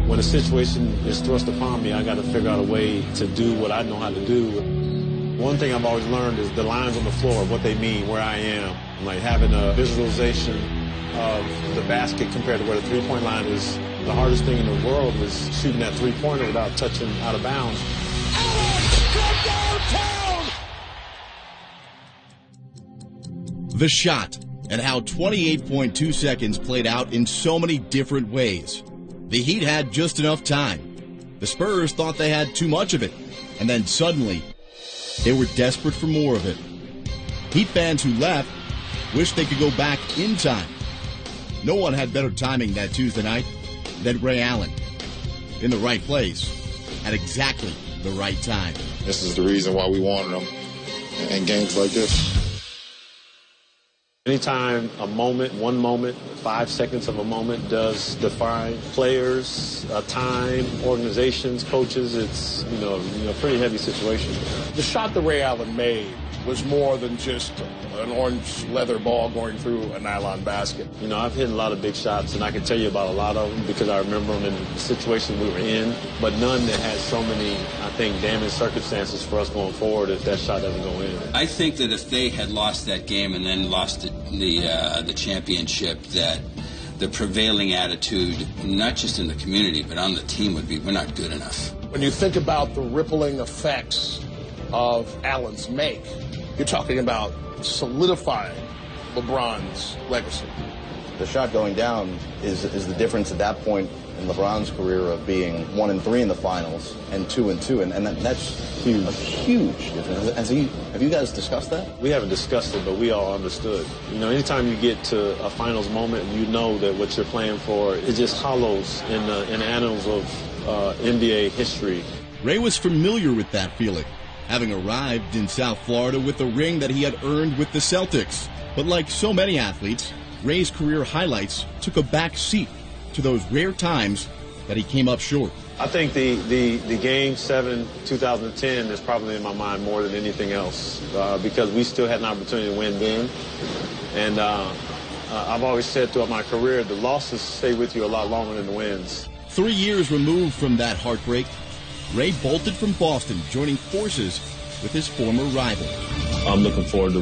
When a situation is thrust upon me, I got to figure out a way to do what I know how to do. One thing I've always learned is the lines on the floor, what they mean, where I am. Like having a visualization of the basket compared to where the three-point line is. The hardest thing in the world is shooting that three-pointer without touching out of bounds. The shot and how 28.2 seconds played out in so many different ways. The Heat had just enough time. The Spurs thought they had too much of it. And then suddenly, they were desperate for more of it. Heat fans who left wished they could go back in time. No one had better timing that Tuesday night than Ray Allen. In the right place, at exactly the right time. This is the reason why we wanted them in games like this. Anytime a moment, 1 moment, 5 seconds of a moment does define players, time, organizations, coaches, it's, a pretty heavy situation. The shot that Ray Allen made was more than just an orange leather ball going through a nylon basket. I've hit a lot of big shots, and I can tell you about a lot of them because I remember them in the situation we were in, but none that had so many, I think, damning circumstances for us going forward if that shot doesn't go in. I think that if they had lost that game and then lost the championship, that the prevailing attitude, not just in the community, but on the team would be, we're not good enough. When you think about the rippling effects of Allen's make, you're talking about solidifying LeBron's legacy. The shot going down is the difference at that point in LeBron's career of being 1-3 in the finals and 2-2, and that's huge. A huge difference. Have you guys discussed that? We haven't discussed it, but we all understood. Anytime you get to a finals moment, you know that what you're playing for, it just hollows in the annals of NBA history. Ray was familiar with that feeling, having arrived in South Florida with a ring that he had earned with the Celtics. But like so many athletes, Ray's career highlights took a back seat to those rare times that he came up short. I think the Game 7 2010 is probably in my mind more than anything else because we still had an opportunity to win then. And I've always said throughout my career, the losses stay with you a lot longer than the wins. 3 years removed from that heartbreak, Ray bolted from Boston, joining forces with his former rival. I'm looking forward to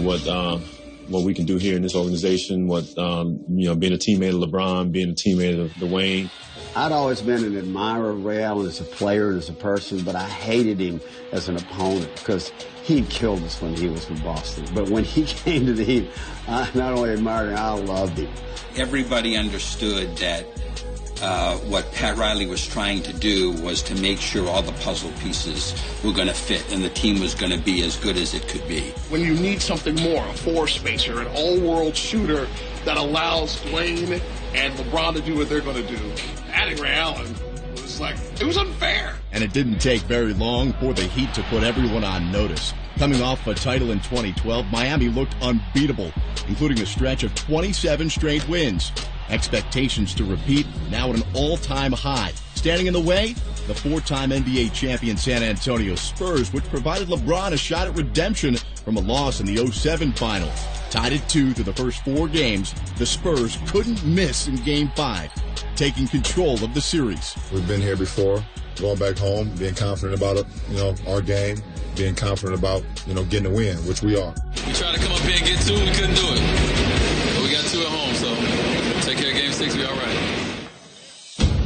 what we can do here in this organization, being a teammate of LeBron, being a teammate of Dwayne. I'd always been an admirer of Ray Allen as a player and as a person, but I hated him as an opponent because he killed us when he was in Boston. But when he came to the Heat, I not only admired him, I loved him. Everybody understood that what Pat Riley was trying to do was to make sure all the puzzle pieces were going to fit and the team was going to be as good as it could be. When you need something more, a four-spacer, an all-world shooter that allows Dwayne and LeBron to do what they're going to do, adding Ray Allen was it was unfair. And it didn't take very long for the Heat to put everyone on notice. Coming off a title in 2012, Miami looked unbeatable, including a stretch of 27 straight wins. Expectations to repeat now at an all-time high. Standing in the way, the four-time NBA champion San Antonio Spurs, which provided LeBron a shot at redemption from a loss in the 2007 finals. Tied at 2 through the first 4 games, the Spurs couldn't miss in Game 5, taking control of the series. We've been here before, going back home, being confident about our game, being confident about, getting a win, which we are. We tried to come up here and get 2, we couldn't do it. But we got 2 at home, so take care of Game 6, we all right.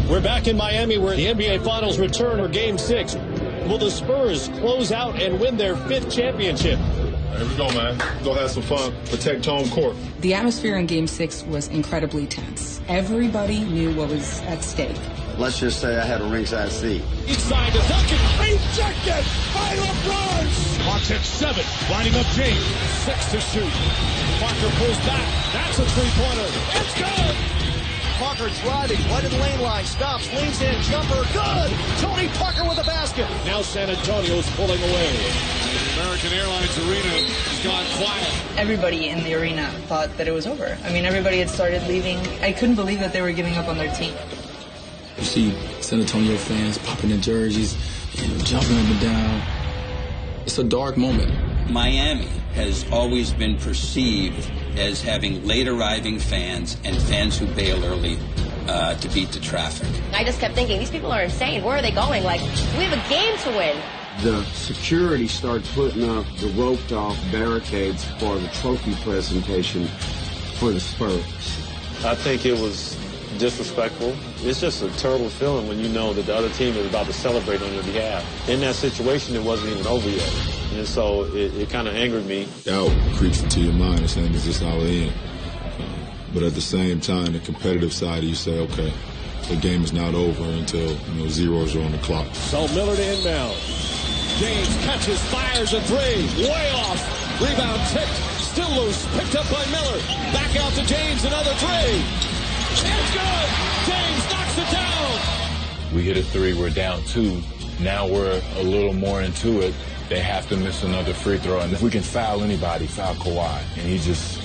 We're back in Miami where the NBA Finals return for Game 6. Will the Spurs close out and win their 5th championship? Here we go, man. Go have some fun. Protect home court. The atmosphere in Game 6 was incredibly tense. Everybody knew what was at stake. Let's just say I had a ringside seat. Inside to Duncan, rejected by LeBron. Clock's at 7, winding up James. 6 to shoot. Parker pulls back. That's a three-pointer. It's good. Parker driving, right in the lane line, stops, leans in, jumper, good! Tony Parker with a basket. Now San Antonio's pulling away. The American Airlines Arena has gone quiet. Everybody in the arena thought that it was over. I mean, everybody had started leaving. I couldn't believe that they were giving up on their team. You see San Antonio fans popping their jerseys, jumping up and down. It's a dark moment. Miami has always been perceived as having late arriving fans and fans who bail early to beat the traffic. I just kept thinking, these people are insane. Where are they going? Like, we have a game to win. The security started putting up the roped-off barricades for the trophy presentation for the Spurs. I think it was disrespectful. It's just a terrible feeling when you know that the other team is about to celebrate on your behalf. In that situation, it wasn't even over yet. And so it kind of angered me. Doubt creeps into your mind, saying, is this all in? But at the same time, the competitive side, you say, okay, the game is not over until zeros are on the clock. So Miller to inbound. James catches, fires a three. Way off. Rebound tipped. Still loose. Picked up by Miller. Back out to James. Another three. It's good. James knocks it down. We hit a three. We're down 2. Now we're a little more into it. They have to miss another free throw. And if we can foul anybody, foul Kawhi. And he just,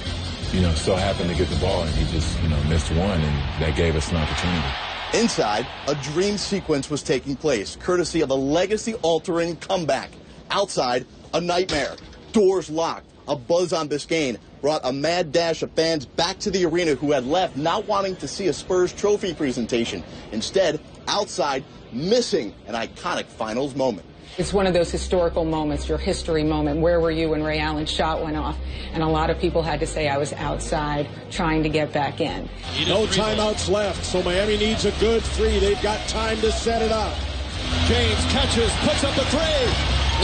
so happened to get the ball. And he just, missed one. And that gave us an opportunity. Inside, a dream sequence was taking place, courtesy of a legacy-altering comeback. Outside, a nightmare. Doors locked. A buzz on Biscayne brought a mad dash of fans back to the arena who had left not wanting to see a Spurs trophy presentation. Instead, outside, missing an iconic finals moment. It's one of those historical moments, your history moment. Where were you when Ray Allen's shot went off? And a lot of people had to say I was outside trying to get back in. No timeouts left, so Miami needs a good three. They've got time to set it up. James catches, puts up a three.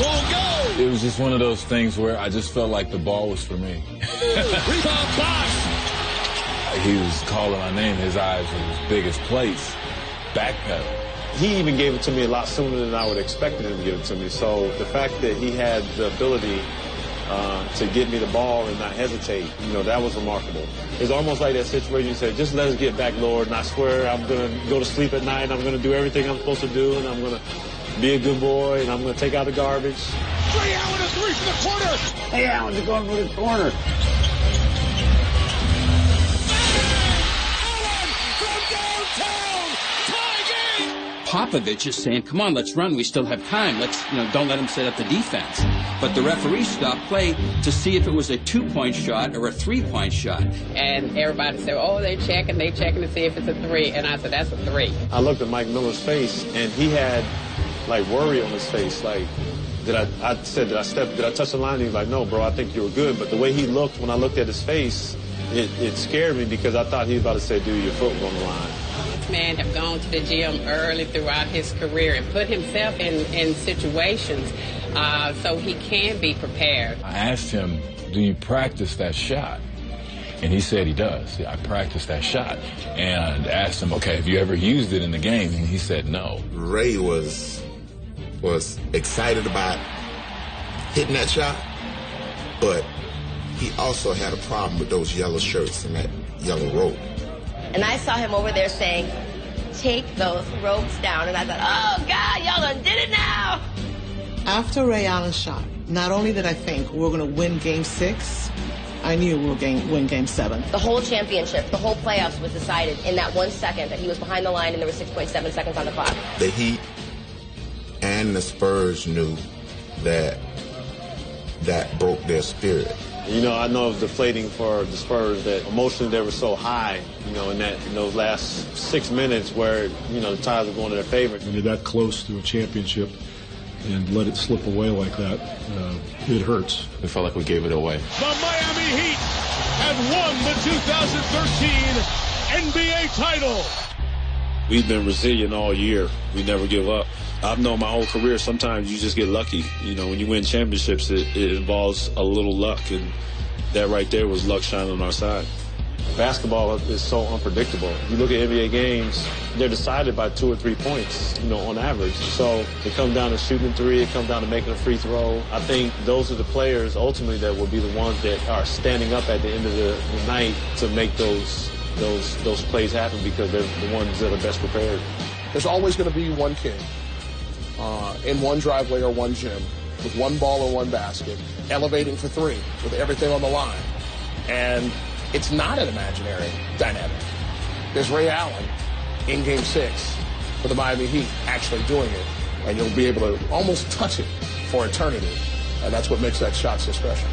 Won't go. It was just one of those things where I just felt like the ball was for me. Rebound Bosh. He was calling my name. His eyes were as big as plates. Backpedal. He even gave it to me a lot sooner than I would expect him to give it to me. So the fact that he had the ability to get me the ball and not hesitate, that was remarkable. It's almost like that situation you say, just let us get back, Lord, and I swear I'm going to go to sleep at night, and I'm going to do everything I'm supposed to do, and I'm going to be a good boy, and I'm going to take out the garbage. Ray Allen, a three from the corner. Hey, Allen's going for the corner. Popovich is saying, come on, let's run. We still have time. Let's, don't let him set up the defense. But the referee stopped play to see if it was a 2-point shot or a 3-point shot. And everybody said, oh, they're checking to see if it's a 3. And I said, that's a 3. I looked at Mike Miller's face, and he had, worry on his face. I said, did I touch the line? And he was like, no, bro, I think you were good. But the way he looked when I looked at his face, it scared me because I thought he was about to say, dude, your foot was on the line. This man have gone to the gym early throughout his career and put himself in situations so he can be prepared. I asked him, do you practice that shot? And he said he does. I practiced that shot. And asked him, okay, have you ever used it in the game? And he said no. Ray was excited about hitting that shot, but he also had a problem with those yellow shirts and that yellow rope. And I saw him over there saying, take those ropes down. And I thought, oh, God, y'all done did it now. After Ray Allen's shot, not only did I think we were going to win Game 6, I knew we were going to win Game 7. The whole championship, the whole playoffs was decided in that 1 second that he was behind the line and there were 6.7 seconds on the clock. The Heat and the Spurs knew that broke their spirit. I know it was deflating for the Spurs that emotionally they were so high, in those last 6 minutes where, the ties were going to their favor. When you're that close to a championship and let it slip away like that, it hurts. It felt like we gave it away. The Miami Heat have won the 2013 NBA title. We've been resilient all year. We never give up. I've known my whole career, sometimes you just get lucky. When you win championships, it involves a little luck, and that right there was luck shining on our side. Basketball is so unpredictable. You look at NBA games, they're decided by 2 or 3 points, on average. So it comes down to shooting a three, it comes down to making a free throw. I think those are the players, ultimately, that will be the ones that are standing up at the end of the night to make those plays happen because they're the ones that are best prepared. There's always going to be one king in one driveway or one gym with one ball or one basket, elevating for three with everything on the line. And it's not an imaginary dynamic. There's Ray Allen in Game 6 for the Miami Heat actually doing it, and you'll be able to almost touch it for eternity. And that's what makes that shot so special.